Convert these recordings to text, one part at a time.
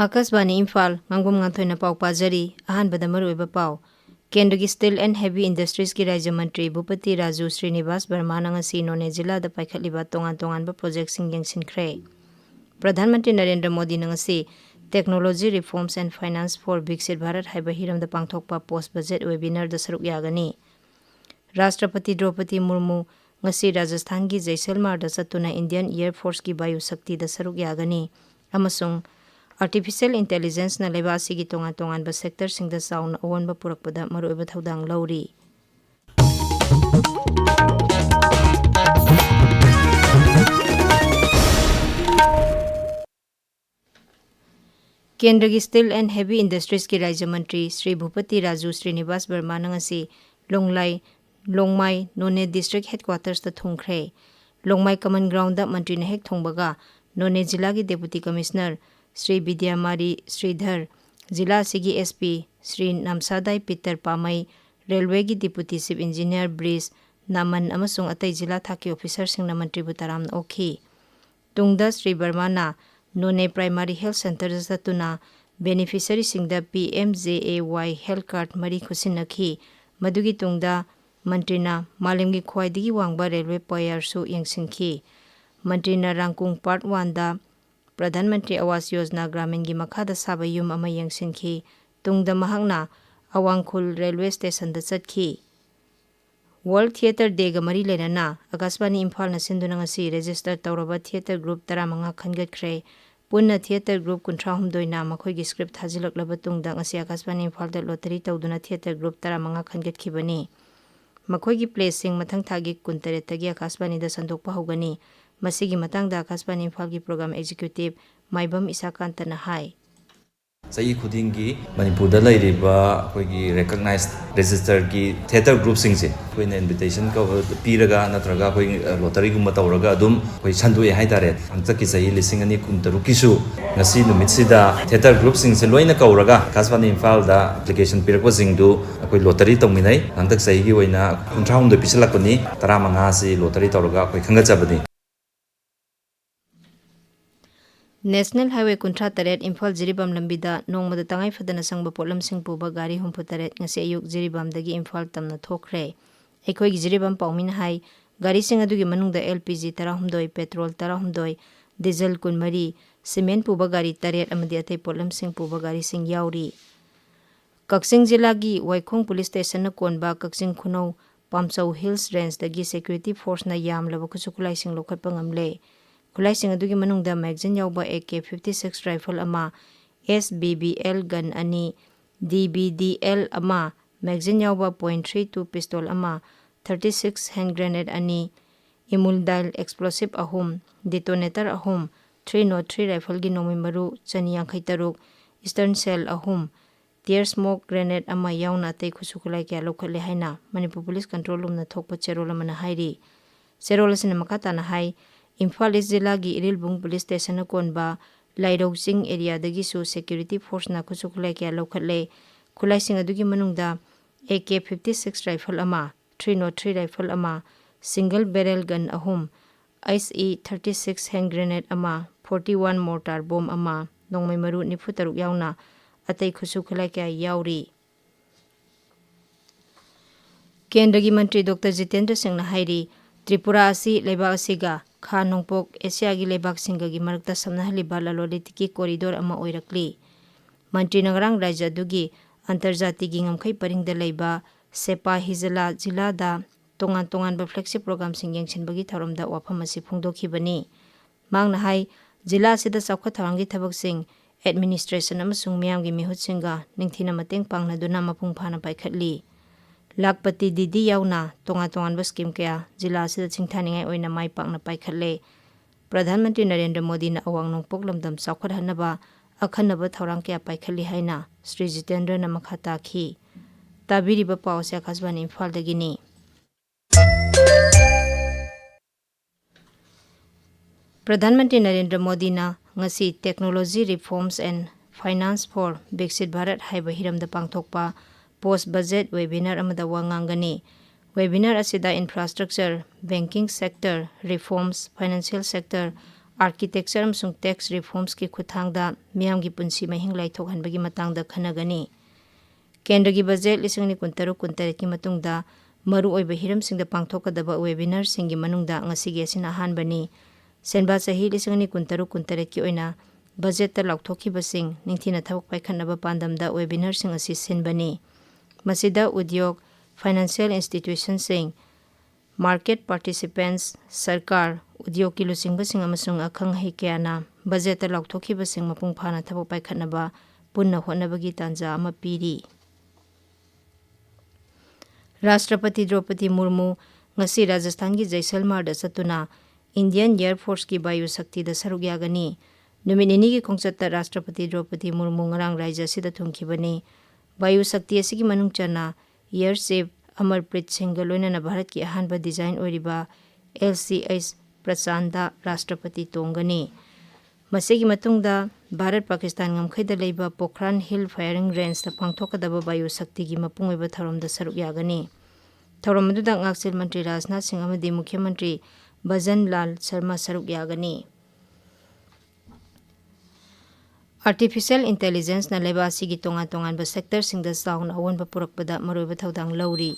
Akasbani Imphal Ngangbam Nganthoi na pau pajari ahanbada maruiba pau Kendra Steel and Heavy Industries ki Rajya Mantri Bhupati Raju Srinivas Verma ngasi None Jila da paikhatliba tongan ba project sing yengsinkhre Pradhan Mantri Narendra Modi ngasi Technology Reforms and Finance for Viksit Bharat haiba hiram da pangthokpa post budget webinar da saruk yagani Rashtrapati Draupadi Murmu ngasi Rajasthan ki Jaisalmer da satuna Indian Air Force ki Vayu Shakti da saruk yagani amasung Artificial Intelligence na lebasi gi tongan ba sector sing da sauna awan ba purakpada maruiba thaudang lauri Kendra Steel and Heavy Industries ki Rajya Mantri Sri Bhupati Raju Srinivas Verma ngasi Longmai None District Headquarters ta thungkhre Longmai Common Ground da mantri na hek thongbaga None Jila gi Deputy Commissioner Sri Vidyamari Sridhar Jila Sigi SP Sri Namsadai Peter Pamai Railway gi Deputy Chief Engineer Breeze Naman amasung atai Jila Thaki Officer sing na mantri butaram okhi Tungda Sri Barmana None Primary Health Center satuna beneficiary singda PMJAY Health Card mari khusinakhi madugi tungda mantrina malimgi khwaidigi wangba railway payar su yengsinkhi mantrina Rangkung Part 1 da Pradhan Mantri Awas Yojana Gramin gi makhada saba yum ama yengsinkhi tungda mahakna Awangkhul Railway Station da chatkhi World Theatre Day ga mari lenana Akasbani Imphal na sinduna ngasi register tawraba theatre group 15 khangatkre punna theatre group 13 na makhoi gi script thajilaklaba tungda ngasi Akasbani Imphal da lottery tawduna theatre group 15 khangatkibani makhoi gi placing mathang thagi 13 tagi Akasbani da sandokpa hogani masigi matangda Akasbani Imphal gi program executive Maibam Isakanta na hai Sayi khudingi Manipur da lairiba koigi recognized registered ki theater group singse koina invitation ka piraga natraga koi lottery gumba tawraga adum koi sanduye haitare angchaki sayi lising ani kuntaru kisu ngasi numitsida theater group singse loina kawraga Akasbani Imphal da application pirakwa singdu koi lottery tawminai angtak sayi gi oina 13 pisalakoni 15 si lottery tawraga koi khangachabani National Highway Kuntra Taret Imphal Jiribam Lambida Nongmada Tangai Fadana Sangba Potlam Sing Puba Gari Humpu Taret ngasi ayuk Jiribam dagi Imphal tamna thokre Ekhoi Jiribam Paumin Hai Gari Sing adugi manungda LPG 13 petrol 13 diesel kunmari cement puba gari taret amadi atai potlam sing puba gari sing yauri Kaksing Jila gi Waikhong Police Station na konba Kaksing Khunau Pamchau Hills Range dagi security force na yam laba kusukulai sing lokhatpa ngamle Kulai sing adugi manungda magazine yauba AK-56 rifle ama SBBL gun ani DBDL ama magazine yauba .32 pistol ama 36 hand grenade ani imuldial explosive ahum detonator ahum 303 rifle gi nomi maru chaniang khaitaruk eastern shell ahum tear smoke grenade ama yauna tei khusukulai kya lokhatle haina Manipur Police Control Room na thokpa cherola mana hairi cherola sina makata na hai Imphal East Jila gi Irilbung Police Station na konba Lairojing area dagi su security force na kusukulai kya lokhatle khulai sing adugi manungda AK-56 rifle ama 303 rifle ama single barrel gun ahum ICE-36 hand grenade ama 41 mortar bomb ama nongmai maru nifutaruk yauna atai khusukulai kya yauri Kendra gi Mantri Dr. Jitendra Singh na hairi Tripura asi leba asiga Kha Nongpok Asia gi lebak singa gi marakta samnahaliba lalolitiki corridor ama oirakli Mantri Nagarang Rajya dugi antarjati gi ngamkhai paringda leiba Sepa Hizala Jila da tongan ba flagship program sing yengsinbagi tharomda wafam asi phungdokhibani mangna hai Jila sida saukha thawangi thabak sing administration amasung miyam gi mihut singa ningthina mateng pangna duna mapung phana paikhatli Lakpati Didi yauna tongan ba scheme kaya Jila sida chingthaningai oina mai pakna paikhatle Pradhan Mantri Narendra Modi na awang nongpok lamdam saukhat hanaba akhanaba thorang kya paikhatli haina Sri Jitendra na makhata khi tabiriba pause Akasbani Imphal dagini Pradhan Mantri Narendra Modi na ngasi Technology Reforms and Finance for Viksit Bharat haiba hiramda pangthokpa post budget webinar amada wangangani webinar asida infrastructure banking sector reforms financial sector architecture अमसुंग tax reforms की खुथांगदा मियाम की पुंसी महिंग लाइथोकहनबगी मतांगदा खनगनी केंद्र की budget 2023-23 की मतुंगदा मरु ओइबा हिरमसिंगदा पांगथोकदबा webinar सिंगी मनुंगदा ngasi asin ahanbani senba sahi 2023-23 की ओइना budget ता लाउथोखिबसिंग निंगथिना थबक पाइखनबा पांदमदा webinar सिंग असि सिनबनी मसिदा उद्योग फाइनेंशियल इंस्टीट्यूशन सिंग मार्केट पार्टिसिपेंट्स सरकार उद्योग की लुसिंगबसिंग अमसुंग अखंग हिक्याना बजेट ता लाउथोखिबसिंग मपुंग फाना थबक पाइखनबा पुन्ना होनबगी तांजा अमा पीरी राष्ट्रपति द्रौपदी मुर्मू ngasi राजस्थान की जैसलमेर दा चतुना इंडियन एयर फोर्स की वायु शक्ति दा सरुक यागनी नुमिनिनी की खोंगचत्ता राष्ट्रपति द्रौपदी मुर्मू ngarang राज्य सिदा थुंखिबनी वायु शक्ति असि मनुंग चना एयरशिप अमरप्रीत सिंह लोइनना भारत की अहानबा डिजाइन ओरिबा LCH प्रचांदा राष्ट्रपति तोंगनी मसेगी मतुंगदा भारत पाकिस्तान ngमखैदा लेबा पोखरान हिल फायरिंग रेंज ता पांगथोकदबा वायु शक्ति की मपुंग ओइबा थरमदा सरुक यागनी थौरम मदुदा ngaksil मंत्री राजनाथ सिंह अमदी मुख्यमंत्री भजन लाल शर्मा सरुक यागनी आर्टिफिशियल इंटेलिजेंस ना लेबासी की तोंगान बा सेक्टर सिंगदा साउन अवनबा पुरकपदा मरोइबा थौदांग लौरी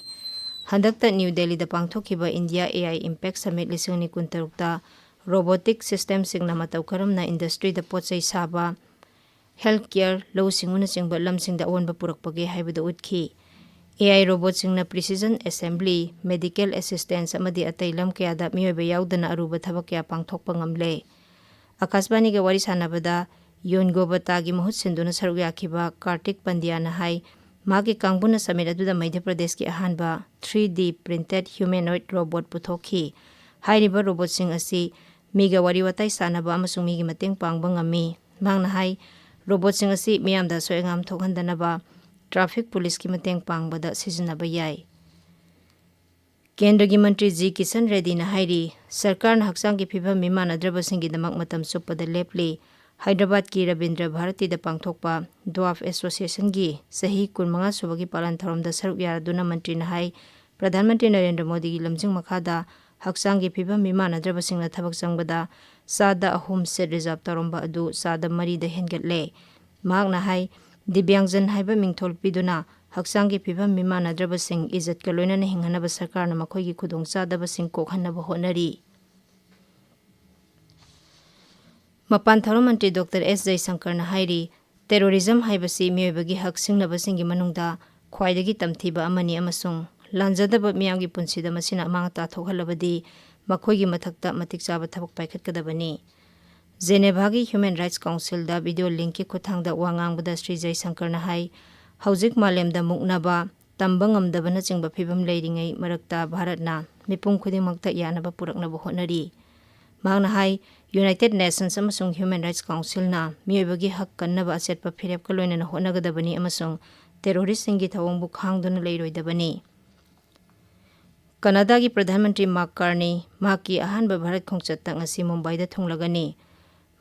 हंदकता न्यू दिल्ली दा पांगथोखिबा इंडिया AI इम्पैक्ट समिट 2023 ता रोबोटिक सिस्टम सिंगना मतौ करमना इंडस्ट्री दा पोचै साबा हेल्थ केयर लो सिंगुना सिंगबा लमसिंगदा अवनबा पुरकपगे हाइबदा उतखी AI रोबोट सिंगना प्रिसिजन असेंबली मेडिकल असिस्टेंस अमदी अतै लम कयादा मियोइबा याउदना अरुबा थबक कया पांगथोकपा ngamle आकाशवाणी के वारी सानाबदा योनगोबता की महूत सिंधुना सरुक याखिबा कार्तिक पंड्याना हाई मागी कांगबुना समिट अदुदा मध्य प्रदेश की अहानबा 3D प्रिंटेड ह्यूमैनॉइड रोबोट पुथोखी हाइरिबा रोबोट सिंग असि मीगा वारी वाताई सानाबा अमसुंग मीगी मतेंग पांगबा ngami मांगना हाई रोबोट सिंग असि मियामदा सोयंगाम थोकहंदनबा ट्रैफिक पुलिस की मतेंग पांगबदा सिजनबा याई केंद्र की मंत्री जी किशन रेड्डी ने हाइरी सरकार ने हक्सांग की फिभम मिमानद्रबसिंगी दमक मतम सुपदा लेपली हैदराबाद की रविंद्र भारती दा पांगथोकपा ड्वाफ एसोसिएशन की सही 15 सुबगी पालन थरमदा सरुक यारदुना मंत्री ने हाई प्रधानमंत्री नरेंद्र मोदी की लमजिंग मखादा हक्सांग की फिभम मिमानद्रबसिंगना थबक संगबदा सादा अहुम से रिजर्व तौरंबा अदु सादा मरी दा हेनगटले मागना हाई दिव्यांगजन हाइबा मिंगथोल पिदुना हक्सांग की फिभम मिमानद्रबसिंग इज्जत का लोइना हिंगनबा सरकार न मखोई खुदोंग चादबसिंग कोखनबा होनरी मपान थौर मंत्री डॉक्टर S जयशंकर ने हाइरी टेरोरिज्म हाइबसी मियोइबगी हक सिंगनबसिंगी मनुंगदा ख्वाइदगी तमथीबा अमनी अमसुंग लांजदबा मियामगी पुंसीदा मसिना मांगता थोखलबदी मखोईगी मथक्ता मतिक चाबा थबक पाइखतकदबनी जेनेभागी ह्यूमन राइट्स काउंसिल दा वीडियो लिंक की खुथांगदा वांगांगबदा श्री जयशंकर ने high हौजिक मालेमदा मुकनबा तंबा ngamdabana chingba phibam leiringai marakta bharatna mipum khudimakta yanaba puraknaba honari magna hai United Nations amasung Human Rights Council na miyoibagi hak kannaba achetpa phirep ka loinana honagadabani amasung terrorist singi thawongbu khangduna leiroidabani Canada की प्रधानमंत्री Mark Carney माकी अहानबा भारत खोंगचत्ता ngasi Mumbai दा थुंगलगनी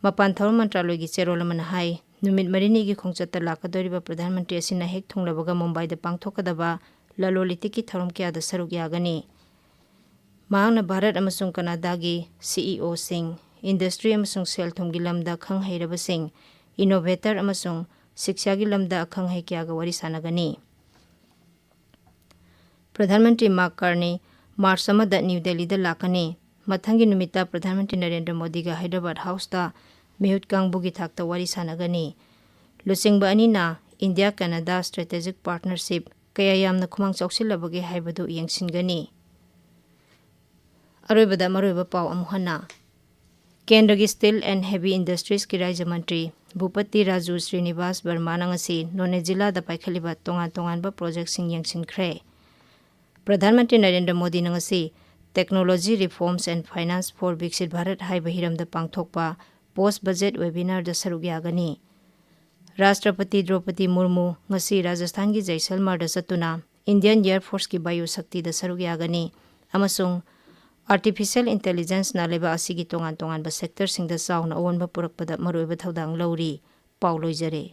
मपान Thor मंत्रालय की चेरोल मन हाई नुमित मरिनी की खोंगचत्ता लाकदोरिबा प्रधानमंत्री असिना हेक थुंगलबगा मुंबई दा पांगथोकदबा ललोलिति की थौरम क्या दा सरुक यागनी मांगना भारत अमसुंग कनाडा की CEO सिंह इंडस्ट्री अमसुंग सेल थुम की लमदा खंग हैरबा सिंह इनोवेटर अमसुंग शिक्षा की लमदा खंग है क्या गा वरी सानगनी प्रधानमंत्री मार्क कार्नी मार्च अमदा न्यू दिल्ली दा लाकनी मथंगी नुमिता प्रधानमंत्री नरेंद्र मोदी का हैदराबाद हाउस दा मेहुत कांगबुगी थाकता वरी सानगनी लुसिंगबा अनिना इंडिया कनाडा स्ट्रेटेजिक पार्टनरशिप कया यामना खुमांग चौसिलबगे हाइबदु यंगसिनगनी अरोइबदा मरोइबा पाव अमुहना केंद्र की स्टील एंड हेवी इंडस्ट्रीज की राज्य मंत्री भूपति राजू श्रीनिवास वर्मा ngasi नोने जिला दा पाइखलिबा तोंगान प्रोजेक्ट सिंग यंगसिनख्रे प्रधानमंत्री Narendra Modi ngasi technology reforms and finance for विकसित भारत हाइबा हिरमदा पांगथोकपा पोस्ट बजट वेबिनार दा सरुक यागनी राष्ट्रपति द्रौपदी मुर्मू ngasi राजस्थान की जैसलमेर दा चतुना इंडियन एयर फोर्स की वायु शक्ति दा सरुक यागनी अमसुंग आर्टिफिशियल इंटेलिजेंस ना लेबा असिगी तोंगान बा सेक्टर सिंगदा चाउना अवनबा पुरकपदा मरोइबा थौदांग लौरी पाउ लोइजरे